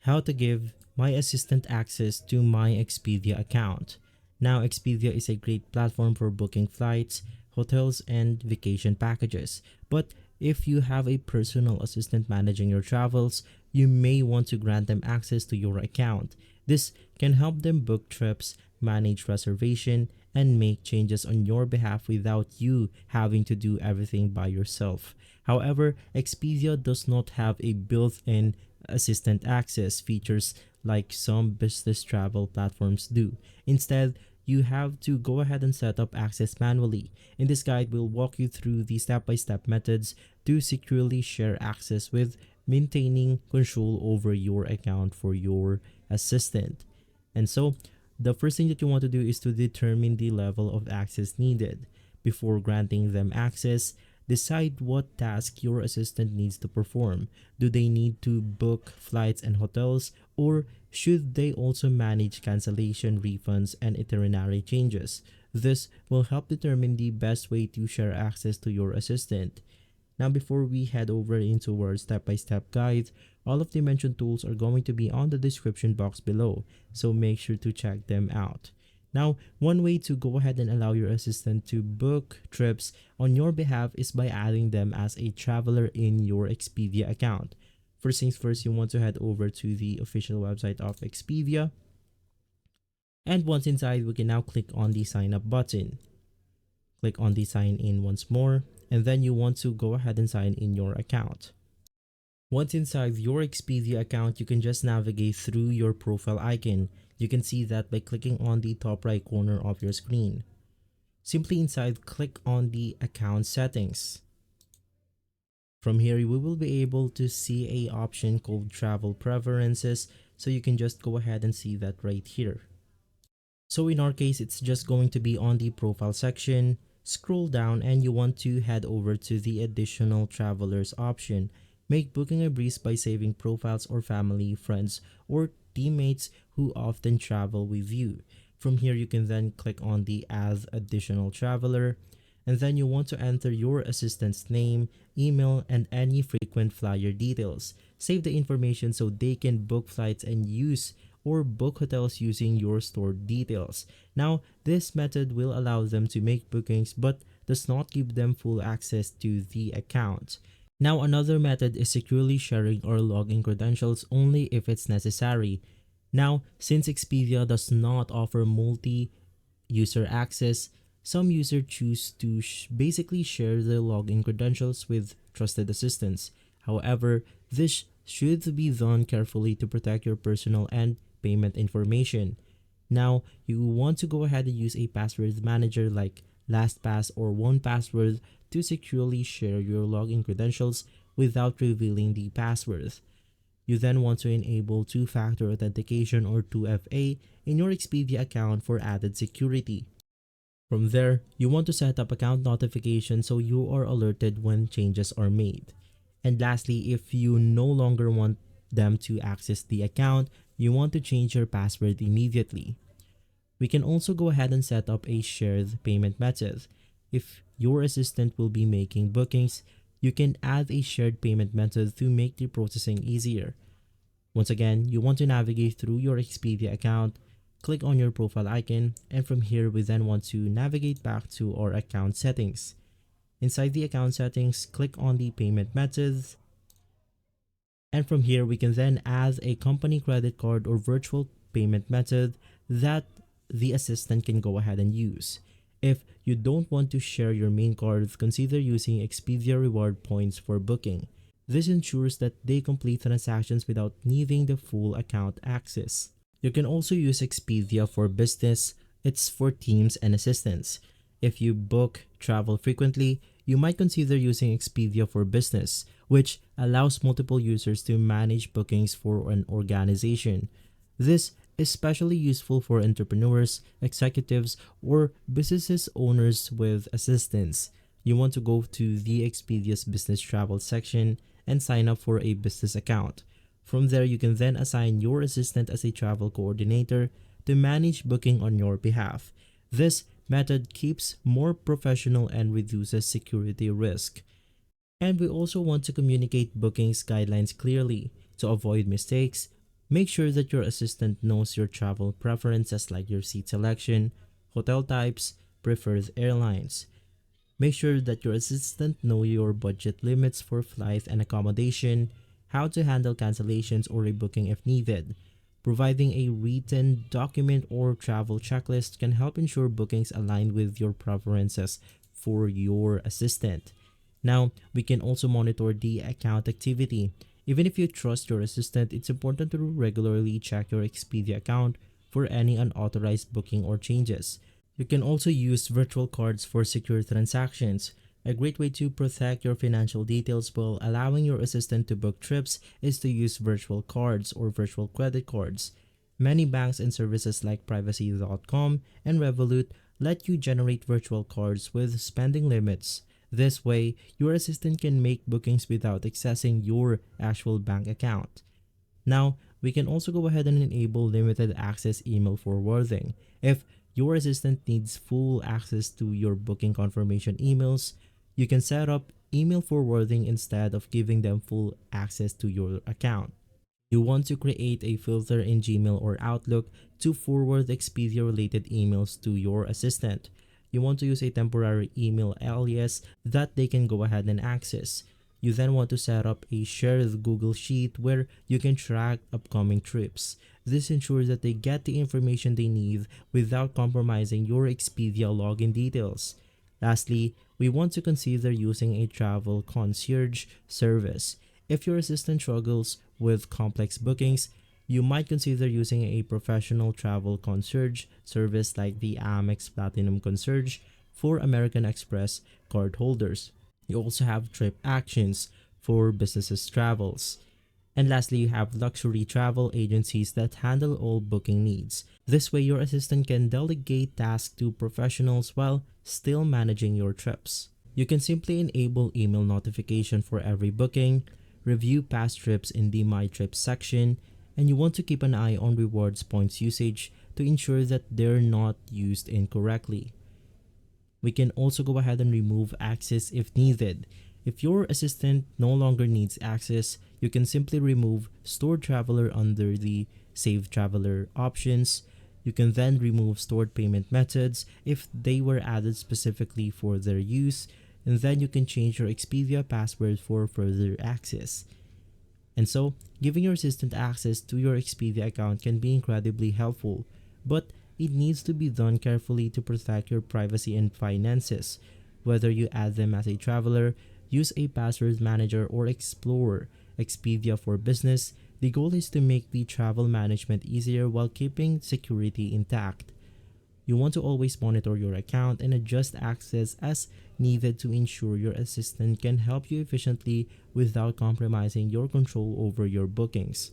How to give my assistant access to my Expedia account. Now, Expedia is a great platform for booking flights, hotels, and vacation packages. But if you have a personal assistant managing your travels, you may want to grant them access to your account. This can help them book trips, manage reservation, and make changes on your behalf without you having to do everything by yourself. However, Expedia does not have a built-in assistant access features like some business travel platforms do. Instead, you have to go ahead and set up access manually. In this guide, we'll walk you through the step-by-step methods to securely share access with maintaining control over your account for your assistant. And so, the first thing that you want to do is to determine the level of access needed. Before granting them access, decide what task your assistant needs to perform. Do they need to book flights and hotels, or should they also manage cancellation, refunds, and itinerary changes? This will help determine the best way to share access to your assistant. Now, before we head over into our step-by-step guide, all of the mentioned tools are going to be on the description box below, so make sure to check them out. Now, one way to go ahead and allow your assistant to book trips on your behalf is by adding them as a traveler in your Expedia account. First things first, you want to head over to the official website of Expedia. And once inside, we can now click on the sign up button. Click on the sign in once more, and then you want to go ahead and sign in your account. Once inside your Expedia account, you can just navigate through your profile icon. You can see that by clicking on the top right corner of your screen. Simply inside, click on the account settings. From here, we will be able to see an option called travel preferences, so you can just go ahead and see that right here. So in our case, it's just going to be on the profile section. Scroll down and you want to head over to the additional travelers option. Make booking a breeze by saving profiles or family, friends, or teammates who often travel with you. From here, you can then click on the add additional traveler, and then you want to enter your assistant's name, email, and any frequent flyer details. Save the information so they can book flights and use or book hotels using your stored details. Now, this method will allow them to make bookings but does not give them full access to the account. Now, another method is securely sharing or login credentials only if it's necessary. Now, since Expedia does not offer multi-user access, some users choose to basically share their login credentials with trusted assistants. However, this should be done carefully to protect your personal and payment information. Now, you want to go ahead and use a password manager like LastPass or 1Password to securely share your login credentials without revealing the password. You then want to enable two-factor authentication or 2FA in your Expedia account for added security. From there, you want to set up account notifications so you are alerted when changes are made. And lastly, if you no longer want them to access the account, you want to change your password immediately. We can also go ahead and set up a shared payment method. If your assistant will be making bookings, you can add a shared payment method to make the processing easier. Once again, you want to navigate through your Expedia account, click on your profile icon, and from here we then want to navigate back to our account settings. Inside the account settings, click on the payment methods, and from here we can then add a company credit card or virtual payment method that the assistant can go ahead and use. If you don't want to share your main card, consider using Expedia reward points for booking. This ensures that they complete transactions without needing the full account access. You can also use Expedia for business. It's for teams and assistants. If you book travel frequently, you might consider using Expedia for business, which allows multiple users to manage bookings for an organization. This is especially useful for entrepreneurs, executives, or businesses owners with assistants. You want to go to the Expedia's business travel section and sign up for a business account. From there, you can then assign your assistant as a travel coordinator to manage booking on your behalf. This method keeps more professional and reduces security risk. And we also want to communicate bookings guidelines clearly to avoid mistakes. Make sure that your assistant knows your travel preferences like your seat selection, hotel types, preferred airlines. Make sure that your assistant know your budget limits for flight and accommodation, how to handle cancellations or rebooking if needed. Providing a written document or travel checklist can help ensure bookings align with your preferences for your assistant. Now, we can also monitor the account activity. Even if you trust your assistant, it's important to regularly check your Expedia account for any unauthorized booking or changes. You can also use virtual cards for secure transactions. A great way to protect your financial details while allowing your assistant to book trips is to use virtual cards or virtual credit cards. Many banks and services like privacy.com and Revolut let you generate virtual cards with spending limits. This way, your assistant can make bookings without accessing your actual bank account. Now, we can also go ahead and enable limited access email forwarding. If your assistant needs full access to your booking confirmation emails, you can set up email forwarding instead of giving them full access to your account. You want to create a filter in Gmail or Outlook to forward Expedia related emails to your assistant. You want to use a temporary email alias that they can go ahead and access. You then want to set up a shared Google Sheet where you can track upcoming trips. This ensures that they get the information they need without compromising your Expedia login details. Lastly, we want to consider using a travel concierge service. If your assistant struggles with complex bookings, you might consider using a professional travel concierge service like the Amex Platinum Concierge for American Express cardholders. You also have Trip Actions for businesses travels. And lastly, you have luxury travel agencies that handle all booking needs. This way, your assistant can delegate tasks to professionals while still managing your trips. You can simply enable email notification for every booking, review past trips in the My Trips section, and you want to keep an eye on rewards points usage to ensure that they're not used incorrectly. We can also go ahead and remove access if needed. If your assistant no longer needs access, you can simply remove stored traveler under the Save Traveler options. You can then remove stored payment methods if they were added specifically for their use, and then you can change your Expedia password for further access. And so, giving your assistant access to your Expedia account can be incredibly helpful, but it needs to be done carefully to protect your privacy and finances. Whether you add them as a traveler, use a password manager, or explore Expedia for business, the goal is to make the travel management easier while keeping security intact. You want to always monitor your account and adjust access as needed to ensure your assistant can help you efficiently without compromising your control over your bookings.